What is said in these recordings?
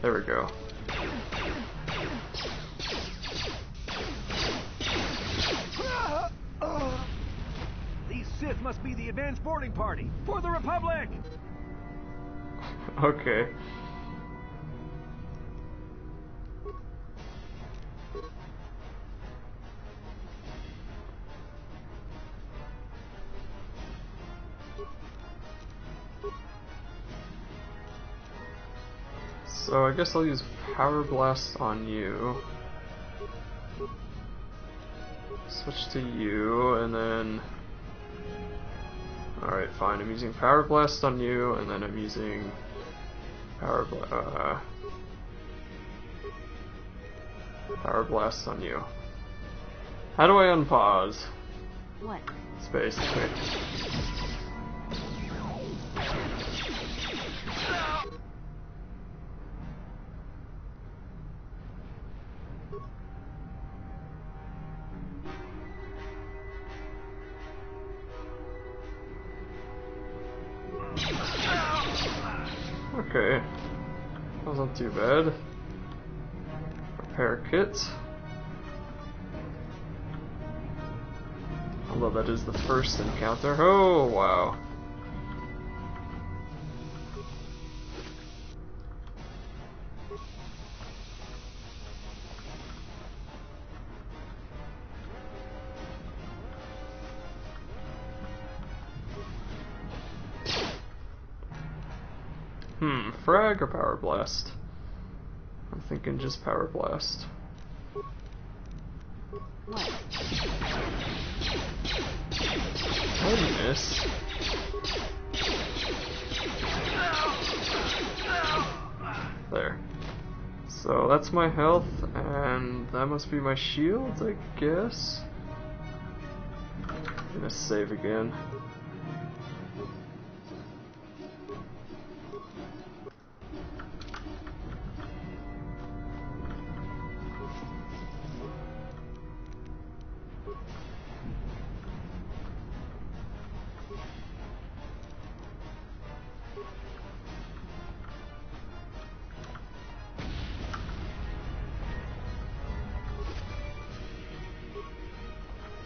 There we go. These Sith must be the advanced boarding party for the Republic. Okay. So I guess I'll use Power Blast on you. Switch to you, and then... Alright, fine. I'm using Power Blast on you, and then I'm using Power Blast on you. How do I unpause? What? Space. Okay. Okay, that wasn't too bad. Repair kit. Although that is the first encounter. Oh, wow. Frag or Power Blast? I'm thinking just Power Blast. What? I miss. There. So that's my health, and that must be my shield, I guess. I'm gonna save again.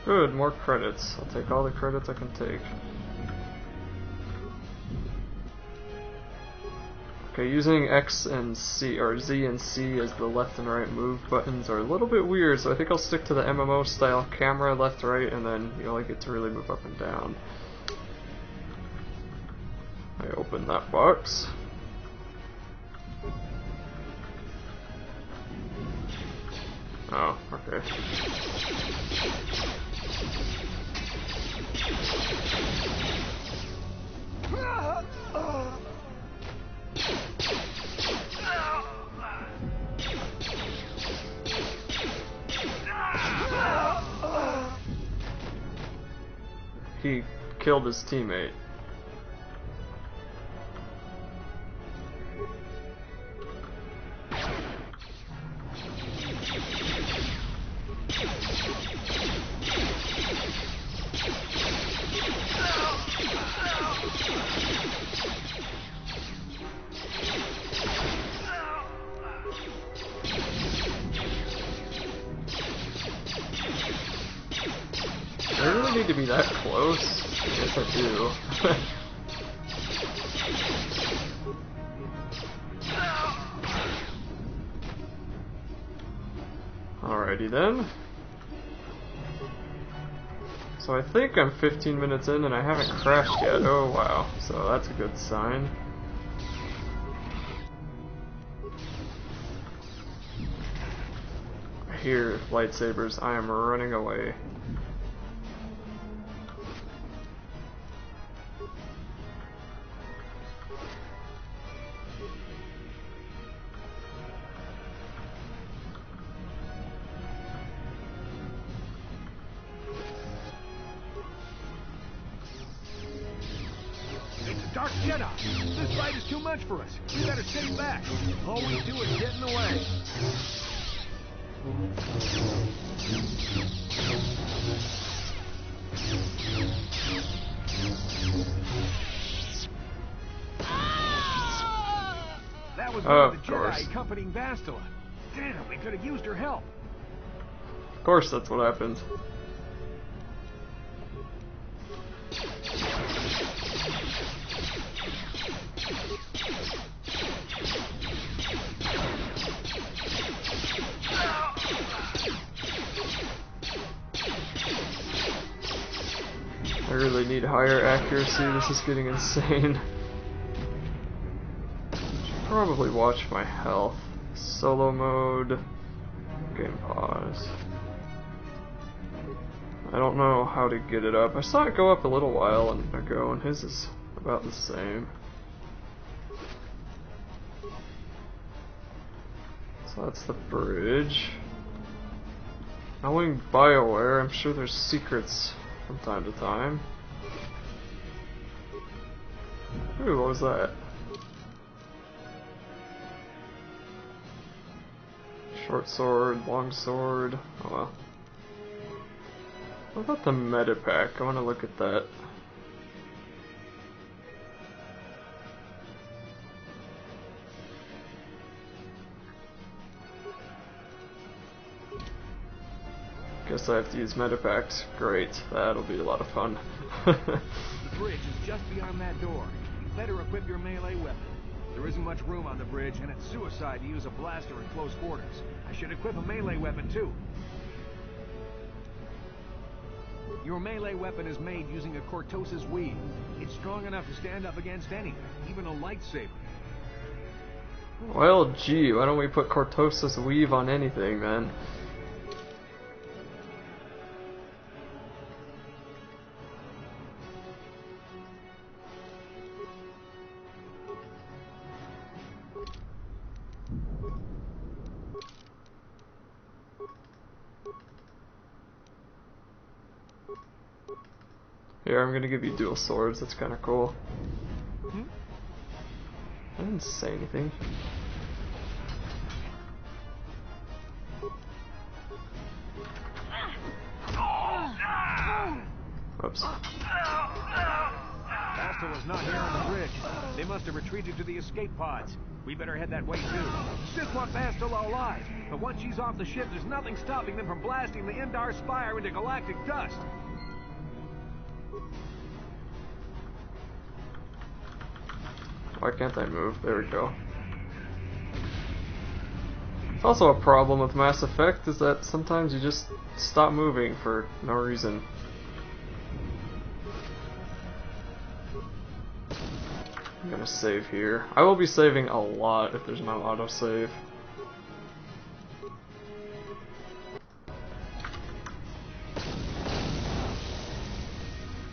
Good, more credits. I'll take all the credits I can take. Okay, using X and C, or Z and C as the left and right move buttons are a little bit weird, so I think I'll stick to the MMO style camera, left, right, and then you only get to really move up and down. I open that box. Oh, okay. He killed his teammate. Do I really need to be that close? I guess I do. Alrighty then. So I think I'm 15 minutes in and I haven't crashed yet. Oh wow, so that's a good sign. I hear lightsabers. I am running away. Dark Jedi, this fight is too much for us. We gotta stay back. All we do is get in the way. That was one of the Of course. Jedi accompanying Bastila. Damn, we could have used her help. Of course, that's what happened. I really need higher accuracy. This is getting insane. Should probably watch my health. Solo mode. Game pause. I don't know how to get it up. I saw it go up a little while ago, and his is about the same. So that's the bridge. Knowing BioWare, I'm sure there's secrets from time to time. Ooh, what was that? Short sword, long sword. Oh well. What about the meta pack? I want to look at that. Guess I have to use meta packs. Great, that'll be a lot of fun. The bridge is just beyond that door. You better equip your melee weapon. There isn't much room on the bridge, and it's suicide to use a blaster in close quarters. I should equip a melee weapon too. Your melee weapon is made using a Cortosis weave. It's strong enough to stand up against anything, even a lightsaber. Well, gee, why don't we put Cortosis weave on anything, man? Here, I'm gonna give you dual swords, that's kinda cool. I didn't say anything. Oops. Bastila's not here on the bridge. They must have retreated to the escape pods. We better head that way too. Sith want Bastila alive, but once she's off the ship, there's nothing stopping them from blasting the Indar Spire into galactic dust. Why can't I move? There we go. It's also a problem with Mass Effect is that sometimes you just stop moving for no reason. I'm gonna save here. I will be saving a lot if there's no autosave.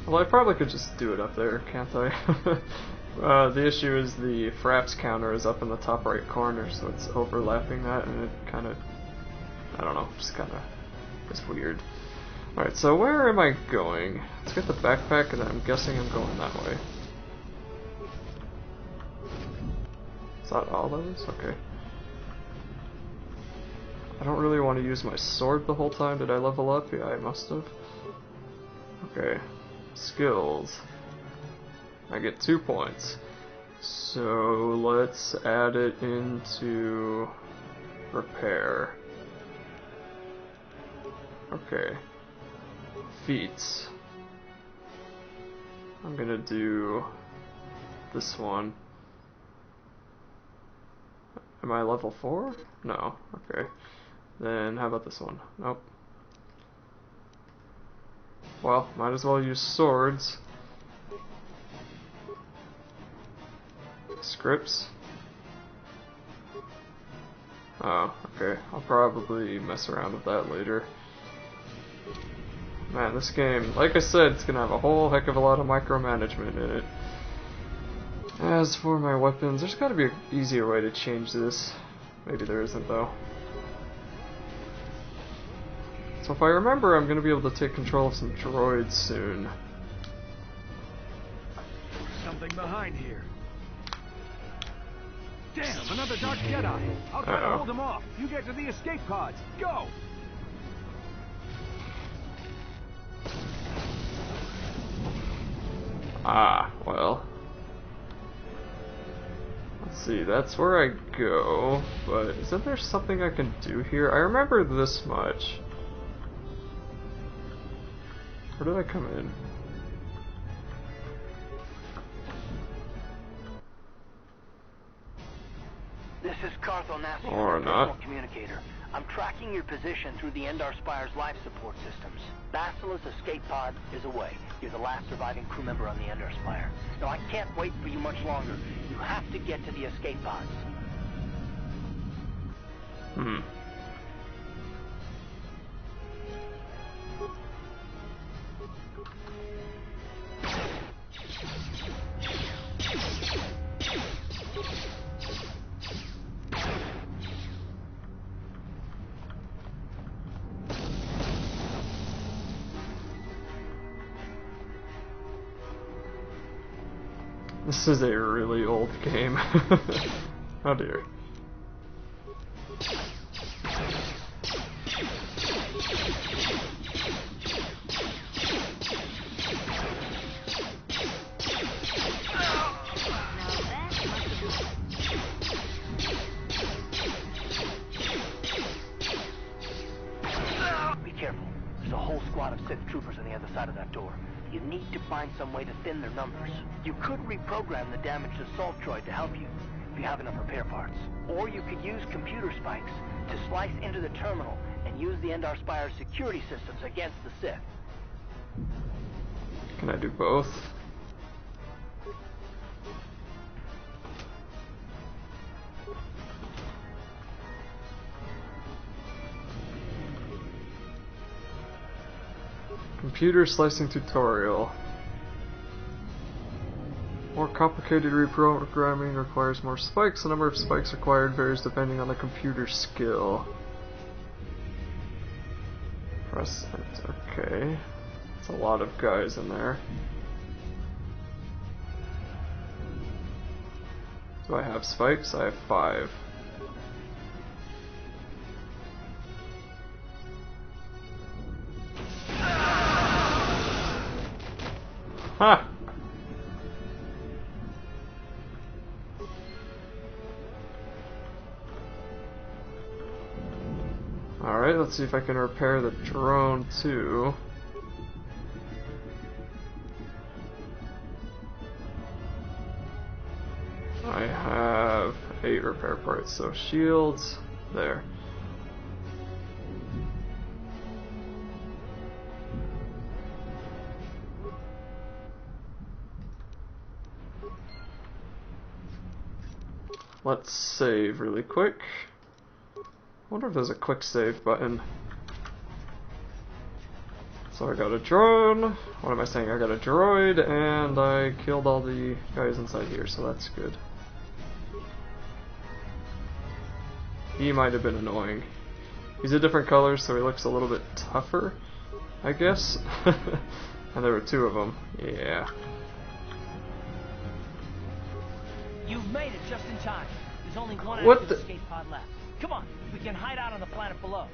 Well, I probably could just do it up there, can't I? The issue is the fraps counter is up in the top right corner, so it's overlapping that, and it kind of, I don't know, just kind of, it's weird. Alright, so where am I going? Let's get the backpack, and I'm guessing I'm going that way. Is that all those? Okay. I don't really want to use my sword the whole time. Did I level up? Yeah, I must have. Okay. Skills. I get 2 points. So let's add it into repair. Okay. Feats. I'm gonna do this one. Am I level 4? No. Okay. Then how about this one? Nope. Well, might as well use swords. Scripts. Oh, okay. I'll probably mess around with that later. Man, this game, like I said, it's gonna have a whole heck of a lot of micromanagement in it. As for my weapons, there's gotta be an easier way to change this. Maybe there isn't, though. So if I remember, I'm gonna be able to take control of some droids soon. Something behind here. Damn, another Dark Jedi. I'll try to hold him off. You get to the escape pods. Go! Ah, well. Let's see, that's where I go, but isn't there something I can do here? I remember this much. Where did I come in? This is Carthon Nassau, Or personal not. communicator. I'm tracking your position through the Endar Spire's life support systems. Basila's escape pod is away. You're the last surviving crew member on the Endar Spire. Now, I can't wait for you much longer. You have to get to the escape pods. This is a really old game. Oh dear. Be careful. There's a whole squad of Sith troopers on the other side of that door. You need to find some way to thin their numbers. You could reprogram the damaged assault droid to help you, if you have enough repair parts. Or you could use computer spikes to slice into the terminal and use the Endar Spire's security systems against the Sith. Can I do both? Computer slicing tutorial. More complicated reprogramming requires more spikes. The number of spikes required varies depending on the computer skill. Press enter. Okay. That's a lot of guys in there. Do I have spikes? I have 5. Ha! Alright, let's see if I can repair the drone too. I have 8 repair parts, so shields, there. Let's save really quick. I wonder if there's a quick save button. So I got a drone. What am I saying? I got a droid, and I killed all the guys inside here, so that's good. He might have been annoying. He's a different color, so he looks a little bit tougher, I guess. And there were 2 of them. Yeah. You've made it just in time. There's only one What active escape pod left. Come on, we can hide out on the planet below.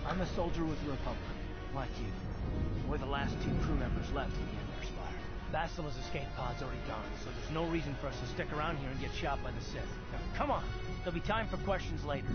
I'm a soldier with the Republic, like you. We're the last 2 crew members left in the Endar Spire. Basila's escape pod's already gone, so there's no reason for us to stick around here and get shot by the Sith. Now, come on, there'll be time for questions later.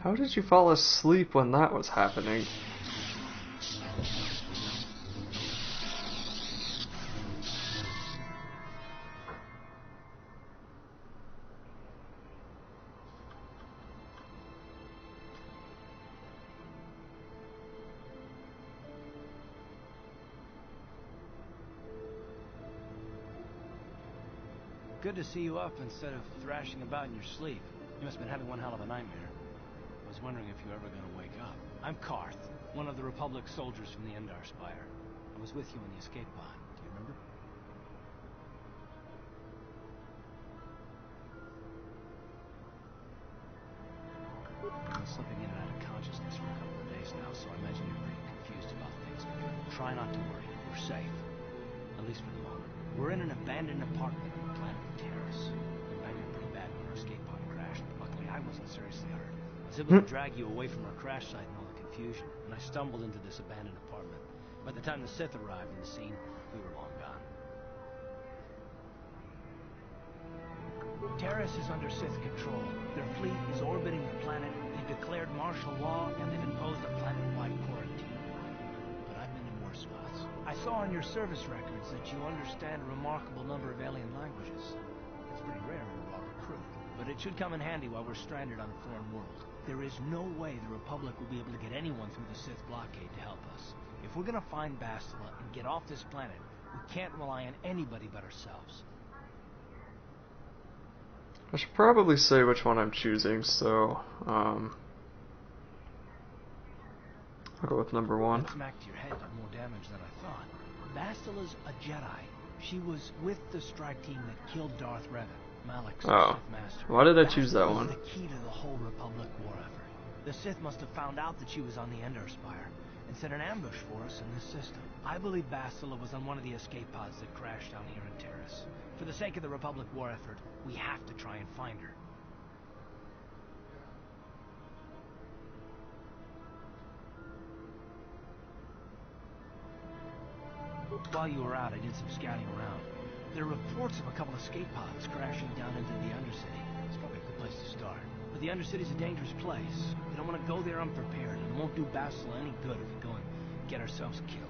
How did you fall asleep when that was happening? Good to see you up instead of thrashing about in your sleep. You must have been having one hell of a nightmare. I was wondering if you were ever going to wake up. I'm Karth, one of the Republic soldiers from the Endar Spire. I was with you in the escape pod. Do you remember? I've been slipping in and out of consciousness for a couple of days now, so I imagine you're pretty confused about things. Try not to worry. We're safe. At least for the moment. We're in an abandoned apartment on the planet Taris. We banged it pretty bad when our escape pod crashed, but luckily I wasn't seriously hurt. I was able to drag you away from our crash site in all the confusion, and I stumbled into this abandoned apartment. By the time the Sith arrived in the scene, we were long gone. Taris is under Sith control. Their fleet is orbiting the planet, they've declared martial law, and they've imposed a planet-wide quarantine. But I've been in worse spots. I saw on your service records that you understand a remarkable number of alien languages. It's pretty rare in a raw recruit, but it should come in handy while we're stranded on a foreign world. There is no way the Republic will be able to get anyone through the Sith blockade to help us. If we're gonna find Bastila and get off this planet, we can't rely on anybody but ourselves. I should probably say which one I'm choosing, so I'll go with number 1. That smack to your head did more damage than I thought. Bastila's a Jedi. She was with the strike team that killed Darth Revan, Malak's Sith master. Why did I choose that one? The key to the whole Republic war effort. The Sith must have found out that she was on the Endar Spire and set an ambush for us in this system. I believe Bastila was on one of the escape pods that crashed down here in Taris. For the sake of the Republic war effort, we have to try and find her. While you were out, I did some scouting around. There are reports of a couple of escape pods crashing down into the Undercity. It's probably a good place to start. But the Undercity's a dangerous place. We don't want to go there unprepared, and it won't do Bastila any good if we go and get ourselves killed.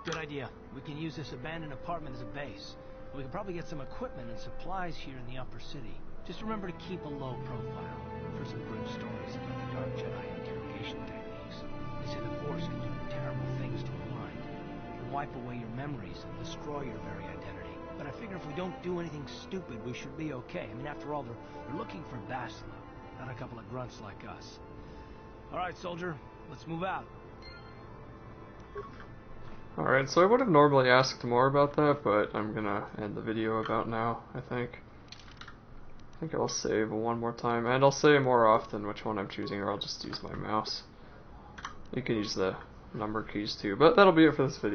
Good idea. We can use this abandoned apartment as a base. We can probably get some equipment and supplies here in the upper city. Just remember to keep a low profile. I've heard some grim stories about the Dark Jedi interrogation techniques. They say the Force can do terrible things to a mind. It can wipe away your memories and destroy your very identity. But I figure if we don't do anything stupid, we should be okay. I mean, after all, they're looking for Bastila, not a couple of grunts like us. All right, soldier, let's move out. Alright, so I would have normally asked more about that, but I'm gonna end the video about now, I think. I think I'll save one more time, and I'll say more often which one I'm choosing, or I'll just use my mouse. You can use the number keys too, but that'll be it for this video.